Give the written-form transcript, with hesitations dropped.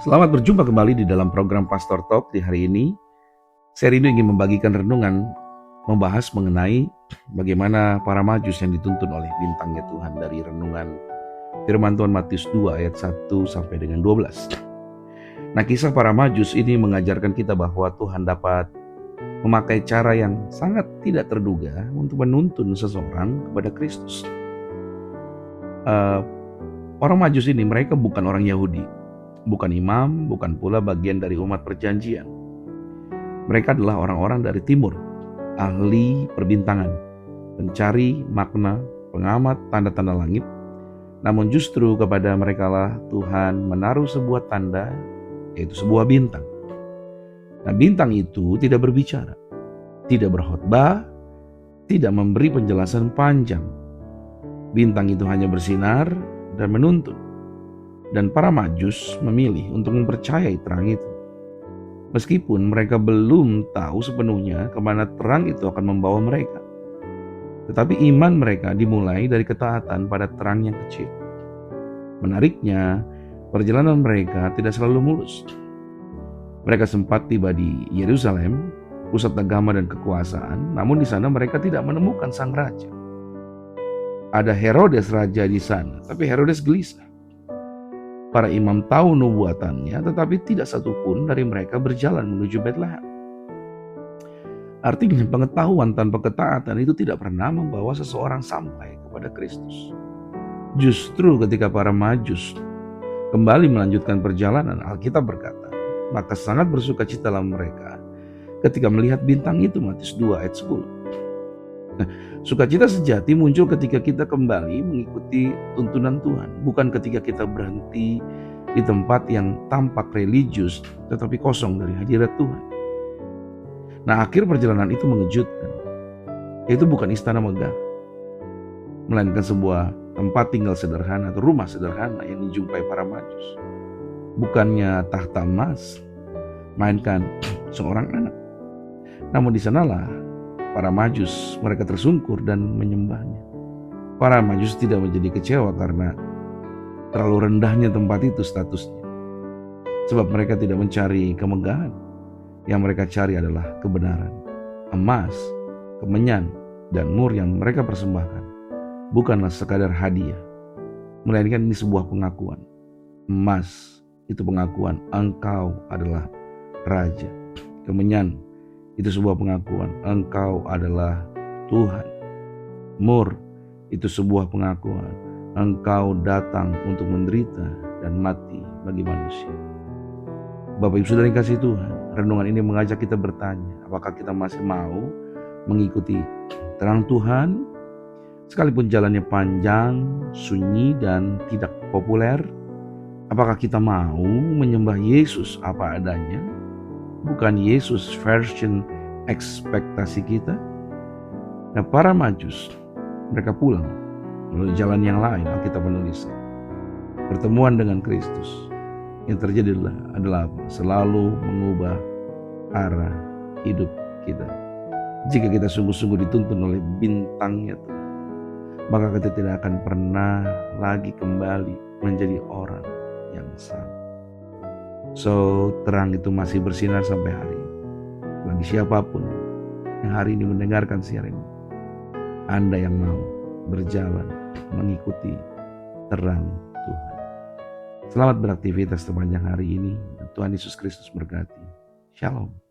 Selamat berjumpa kembali di dalam program Pastor Talk di hari ini. Seri ini ingin membagikan renungan, membahas mengenai bagaimana para majus yang dituntun oleh bintangnya Tuhan dari renungan firman Tuhan Matius 2 ayat 1 sampai dengan 12. Nah, kisah para majus ini mengajarkan kita bahwa Tuhan dapat memakai cara yang sangat tidak terduga untuk menuntun seseorang kepada Kristus. Orang majus ini mereka bukan orang Yahudi, bukan imam, bukan pula bagian dari umat perjanjian. Mereka adalah orang-orang dari timur, ahli perbintangan, pencari makna, pengamat tanda-tanda langit. Namun justru kepada mereka lah Tuhan menaruh sebuah tanda, yaitu sebuah bintang. Nah, bintang itu tidak berbicara, tidak berkhotbah, tidak memberi penjelasan panjang. Bintang itu hanya bersinar dan menuntun. Dan para majus memilih untuk mempercayai terang itu. Meskipun mereka belum tahu sepenuhnya kemana terang itu akan membawa mereka. Tetapi iman mereka dimulai dari ketaatan pada terang yang kecil. Menariknya, perjalanan mereka tidak selalu mulus. Mereka sempat tiba di Yerusalem, pusat agama dan kekuasaan, namun di sana mereka tidak menemukan sang raja. Ada Herodes raja di sana, tapi Herodes gelisah. Para imam tahu nubuatannya, tetapi tidak satupun dari mereka berjalan menuju Betlehem. Artinya pengetahuan tanpa ketaatan itu tidak pernah membawa seseorang sampai kepada Kristus. Justru ketika para majus kembali melanjutkan perjalanan, Alkitab berkata, maka sangat bersukacita dalam mereka ketika melihat bintang itu, Matius 2 ayat 10. Nah, sukacita sejati muncul ketika kita kembali mengikuti tuntunan Tuhan, bukan ketika kita berhenti di tempat yang tampak religius tetapi kosong dari hadirat Tuhan. Nah, akhir perjalanan itu mengejutkan. Itu bukan istana megah, melainkan sebuah tempat tinggal sederhana atau rumah sederhana yang dijumpai para majus. Bukannya tahta emas, melainkan seorang anak. Namun di sanalah para majus, mereka tersungkur dan menyembahnya. Para majus tidak menjadi kecewa karena terlalu rendahnya tempat itu statusnya. Sebab mereka tidak mencari kemegahan. Yang mereka cari adalah kebenaran. Emas, kemenyan, dan mur yang mereka persembahkan bukanlah sekadar hadiah, melainkan ini sebuah pengakuan. Emas itu pengakuan engkau adalah raja. Kemenyan itu sebuah pengakuan engkau adalah Tuhan. Mur itu sebuah pengakuan engkau datang untuk menderita dan mati bagi manusia. Bapak Ibu Saudara yang kasih Tuhan, renungan ini mengajak kita bertanya, apakah kita masih mau mengikuti terang Tuhan sekalipun jalannya panjang, sunyi dan tidak populer? Apakah kita mau menyembah Yesus apa adanya, bukan Yesus version ekspektasi kita? Nah, para majus mereka pulang melalui jalan yang lain. Alkitab menuliskan pertemuan dengan Kristus yang terjadi adalah apa? Selalu mengubah arah hidup kita. Jika kita sungguh-sungguh dituntun oleh bintangnya Tuhan, maka kita tidak akan pernah lagi kembali menjadi orang yang sama. So, terang itu masih bersinar sampai hari ini. Bagi siapapun yang hari ini mendengarkan siaran ini, Anda yang mau berjalan mengikuti terang Tuhan. Selamat beraktivitas sepanjang hari ini. Tuhan Yesus Kristus berkati. Shalom.